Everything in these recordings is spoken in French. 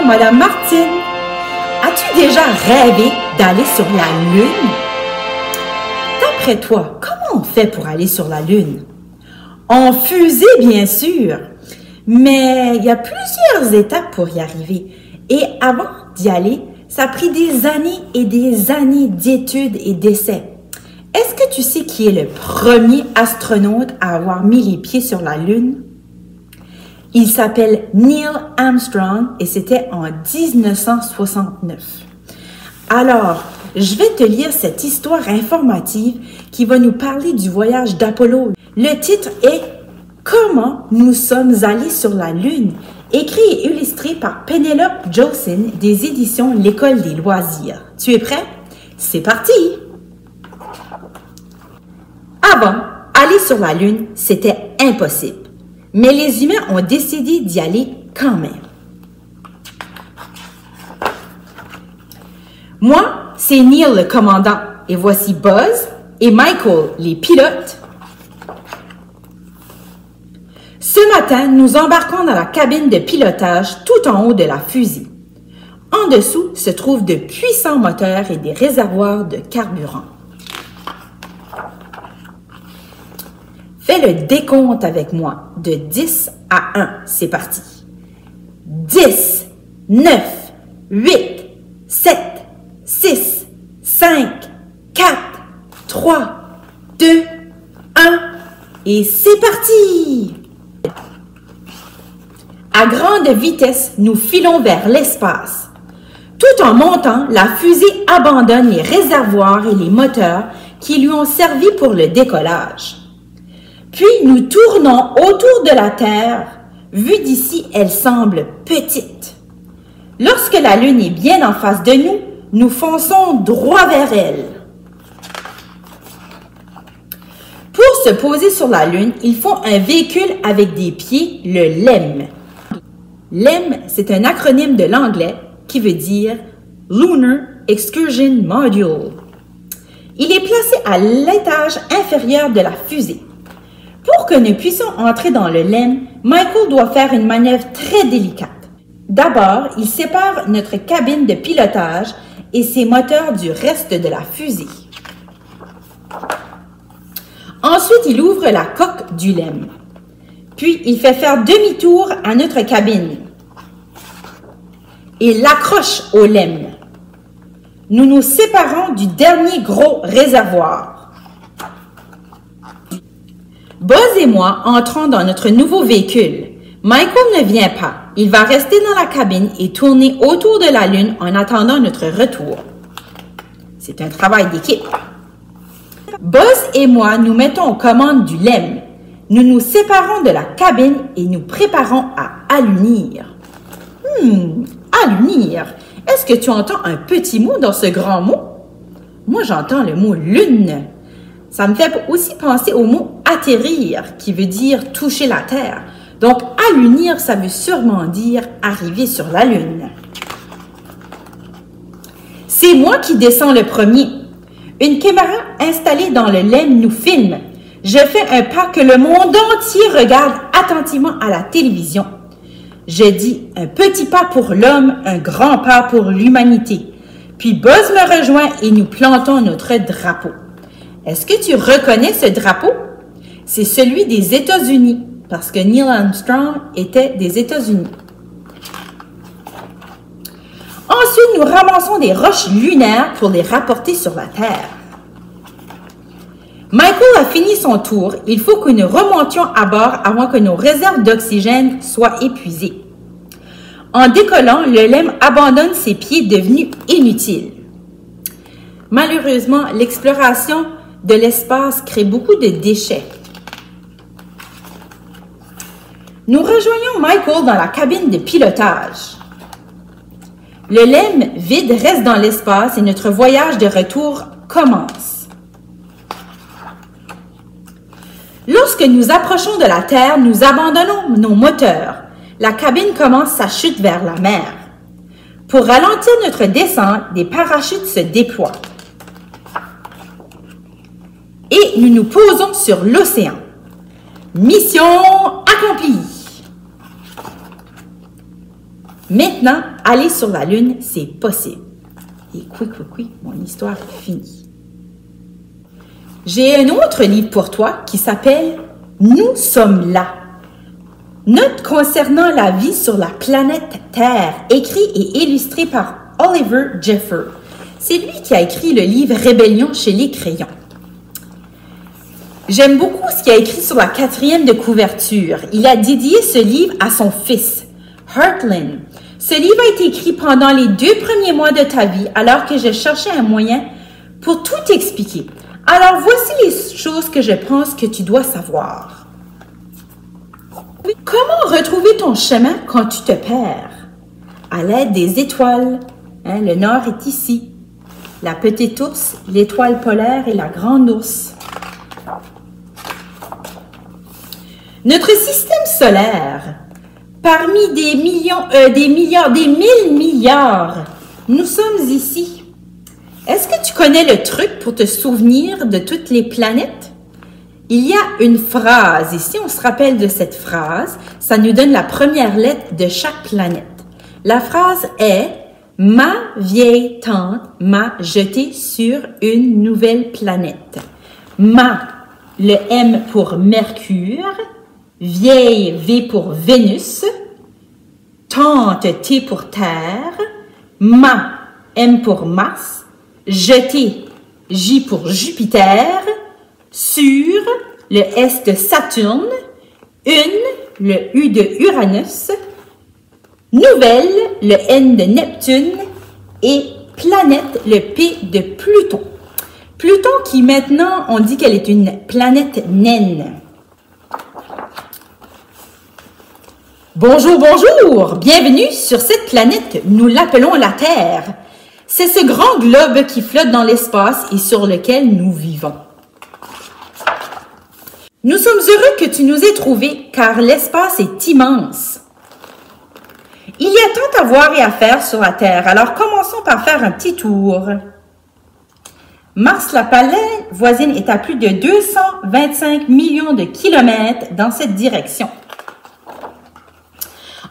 Madame Martin. As-tu déjà rêvé d'aller sur la Lune? D'après toi, comment on fait pour aller sur la Lune? En fusée, bien sûr. Mais il y a plusieurs étapes pour y arriver. Et avant d'y aller, ça a pris des années et des années d'études et d'essais. Est-ce que tu sais qui est le premier astronaute à avoir mis les pieds sur la Lune? Il s'appelle Neil Armstrong et c'était en 1969. Alors, je vais te lire cette histoire informative qui va nous parler du voyage d'Apollo. Le titre est « Comment nous sommes allés sur la Lune », écrit et illustré par Penelope Jolson des éditions L'École des loisirs. Tu es prêt? C'est parti! Avant, aller sur la Lune, c'était impossible. Mais les humains ont décidé d'y aller quand même. Moi, c'est Neil le commandant et voici Buzz et Michael les pilotes. Ce matin, nous embarquons dans la cabine de pilotage tout en haut de la fusée. En dessous se trouvent de puissants moteurs et des réservoirs de carburant. Fais le décompte avec moi de 10 à 1. C'est parti. 10, 9, 8, 7, 6, 5, 4, 3, 2, 1 et c'est parti! À grande vitesse, nous filons vers l'espace. Tout en montant, la fusée abandonne les réservoirs et les moteurs qui lui ont servi pour le décollage. Puis nous tournons autour de la Terre. Vue d'ici, elle semble petite. Lorsque la Lune est bien en face de nous, nous fonçons droit vers elle. Pour se poser sur la Lune, il faut un véhicule avec des pieds, le LEM. LEM, c'est un acronyme de l'anglais qui veut dire Lunar Excursion Module. Il est placé à l'étage inférieur de la fusée. Pour que nous puissions entrer dans le LEM, Michael doit faire une manœuvre très délicate. D'abord, il sépare notre cabine de pilotage et ses moteurs du reste de la fusée. Ensuite, il ouvre la coque du LEM. Puis, il fait faire demi-tour à notre cabine et l'accroche au LEM. Nous nous séparons du dernier gros réservoir. Buzz et moi entrons dans notre nouveau véhicule. Michael ne vient pas. Il va rester dans la cabine et tourner autour de la Lune en attendant notre retour. C'est un travail d'équipe. Buzz et moi nous mettons aux commandes du LEM. Nous nous séparons de la cabine et nous préparons à allunir. Allunir. Est-ce que tu entends un petit mot dans ce grand mot? Moi, j'entends le mot lune. Ça me fait aussi penser au mot atterrir, qui veut dire toucher la terre. Donc, allunir, ça veut sûrement dire arriver sur la Lune. C'est moi qui descends le premier. Une caméra installée dans le LEM nous filme. Je fais un pas que le monde entier regarde attentivement à la télévision. Je dis un petit pas pour l'homme, un grand pas pour l'humanité. Puis Buzz me rejoint et nous plantons notre drapeau. Est-ce que tu reconnais ce drapeau? C'est celui des États-Unis, parce que Neil Armstrong était des États-Unis. Ensuite, nous ramassons des roches lunaires pour les rapporter sur la Terre. Michael a fini son tour. Il faut que nous remontions à bord avant que nos réserves d'oxygène soient épuisées. En décollant, le LEM abandonne ses pieds devenus inutiles. Malheureusement, l'exploration de l'espace crée beaucoup de déchets. Nous rejoignons Michael dans la cabine de pilotage. Le LEM vide reste dans l'espace et notre voyage de retour commence. Lorsque nous approchons de la Terre, nous abandonnons nos moteurs. La cabine commence sa chute vers la mer. Pour ralentir notre descente, des parachutes se déploient. Et nous nous posons sur l'océan. Mission accomplie! Maintenant, aller sur la Lune, c'est possible. Et mon histoire est finie. J'ai un autre livre pour toi qui s'appelle « Nous sommes là ». Note concernant la vie sur la planète Terre, écrit et illustré par Oliver Jeffer. C'est lui qui a écrit le livre « Rébellion chez les crayons ». J'aime beaucoup ce qu'il a écrit sur la 4e de couverture. Il a dédié ce livre à son fils, Heartland. Ce livre a été écrit pendant les 2 premiers mois de ta vie, alors que je cherchais un moyen pour tout expliquer. Alors, voici les choses que je pense que tu dois savoir. Comment retrouver ton chemin quand tu te perds? À l'aide des étoiles. Le nord est ici. La petite ours, l'étoile polaire et la grande ours. Notre système solaire, parmi des millions, des mille milliards, nous sommes ici. Est-ce que tu connais le truc pour te souvenir de toutes les planètes? Il y a une phrase, et si on se rappelle de cette phrase, ça nous donne la première lettre de chaque planète. La phrase est « Ma vieille tante m'a jeté sur une nouvelle planète. » Ma, le M pour Mercure, vieille V pour Vénus, tante T pour Terre, ma M pour Mars, jeté J pour Jupiter, sur le S de Saturne, le U de Uranus, nouvelle le N de Neptune et planète le P de Pluton. Pluton qui maintenant on dit qu'elle est une planète naine. Bonjour, bonjour! Bienvenue sur cette planète, nous l'appelons la Terre. C'est ce grand globe qui flotte dans l'espace et sur lequel nous vivons. Nous sommes heureux que tu nous aies trouvés car l'espace est immense. Il y a tant à voir et à faire sur la Terre, alors commençons par faire un petit tour. Mars, la planète voisine, est à plus de 225 millions de kilomètres dans cette direction.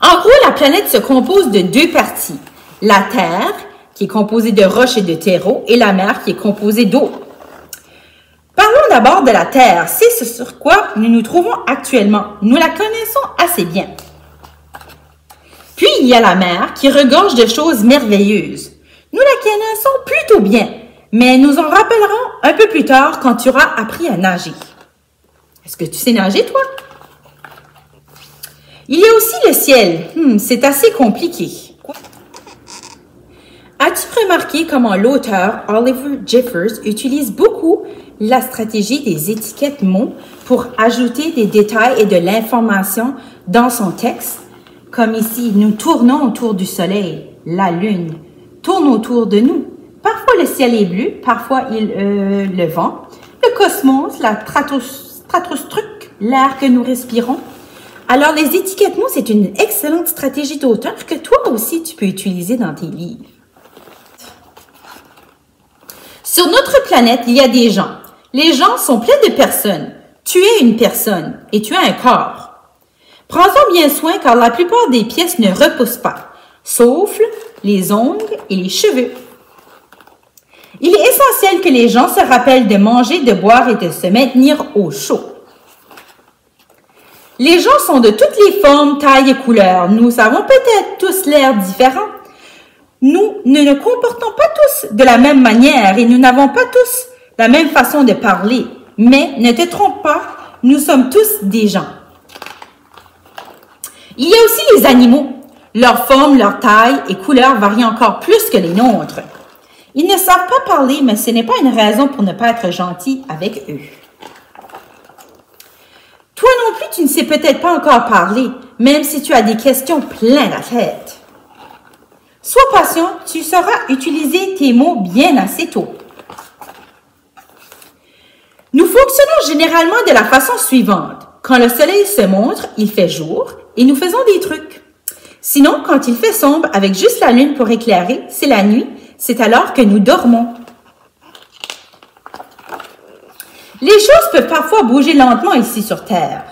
En gros, la planète se compose de 2 parties. La Terre, qui est composée de roches et de terreau, et la mer, qui est composée d'eau. Parlons d'abord de la Terre. C'est ce sur quoi nous nous trouvons actuellement. Nous la connaissons assez bien. Puis, il y a la mer, qui regorge de choses merveilleuses. Nous la connaissons plutôt bien, mais nous en rappellerons un peu plus tard quand tu auras appris à nager. Est-ce que tu sais nager, toi? Il y a aussi le ciel. C'est assez compliqué. As-tu remarqué comment l'auteur Oliver Jeffers utilise beaucoup la stratégie des étiquettes mots pour ajouter des détails et de l'information dans son texte? Comme ici, nous tournons autour du soleil, la lune tourne autour de nous. Parfois le ciel est bleu, parfois le vent, le cosmos, la stratosphère, l'air que nous respirons. Alors les étiquettes mots, c'est une excellente stratégie d'auteur que toi aussi tu peux utiliser dans tes livres. Sur notre planète, il y a des gens. Les gens sont pleins de personnes. Tu es une personne et tu as un corps. Prends-en bien soin car la plupart des pièces ne repoussent pas, sauf les ongles et les cheveux. Il est essentiel que les gens se rappellent de manger, de boire et de se maintenir au chaud. Les gens sont de toutes les formes, tailles et couleurs. Nous avons peut-être tous l'air différents. Nous ne nous comportons pas tous de la même manière et nous n'avons pas tous la même façon de parler. Mais ne te trompe pas, nous sommes tous des gens. Il y a aussi les animaux. Leur forme, leur taille et couleur varient encore plus que les nôtres. Ils ne savent pas parler, mais ce n'est pas une raison pour ne pas être gentil avec eux. Toi non plus, tu ne sais peut-être pas encore parler, même si tu as des questions plein la tête. Sois patient, tu sauras utiliser tes mots bien assez tôt. Nous fonctionnons généralement de la façon suivante. Quand le soleil se montre, il fait jour et nous faisons des trucs. Sinon, quand il fait sombre avec juste la lune pour éclairer, c'est la nuit, c'est alors que nous dormons. Les choses peuvent parfois bouger lentement ici sur Terre.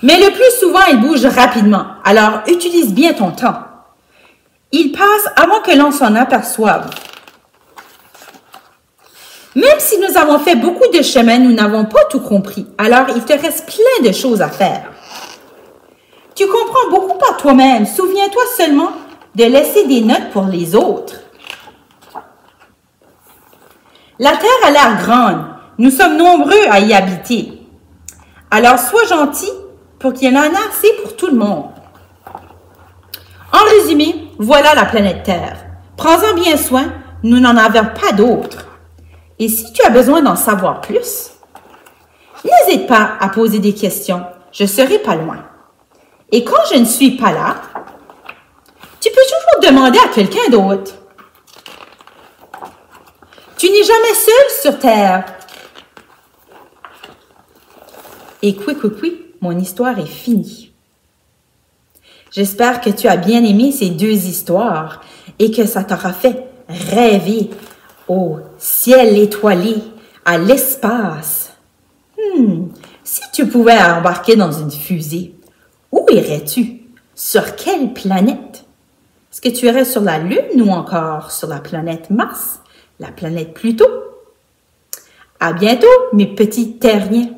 Mais le plus souvent, il bouge rapidement. Alors, utilise bien ton temps. Il passe avant que l'on s'en aperçoive. Même si nous avons fait beaucoup de chemin, nous n'avons pas tout compris. Alors, il te reste plein de choses à faire. Tu comprends beaucoup par toi-même. Souviens-toi seulement de laisser des notes pour les autres. La Terre a l'air grande. Nous sommes nombreux à y habiter. Alors, sois gentil pour qu'il y en ait assez pour tout le monde. En résumé, voilà la planète Terre. Prends-en bien soin, nous n'en avons pas d'autres. Et si tu as besoin d'en savoir plus, n'hésite pas à poser des questions, je serai pas loin. Et quand je ne suis pas là, tu peux toujours demander à quelqu'un d'autre. Tu n'es jamais seul sur Terre. Et oui, mon histoire est finie. J'espère que tu as bien aimé ces deux histoires et que ça t'aura fait rêver au ciel étoilé, à l'espace. Si tu pouvais embarquer dans une fusée, où irais-tu? Sur quelle planète? Est-ce que tu irais sur la Lune ou encore sur la planète Mars, la planète Pluton? À bientôt, mes petits terriens.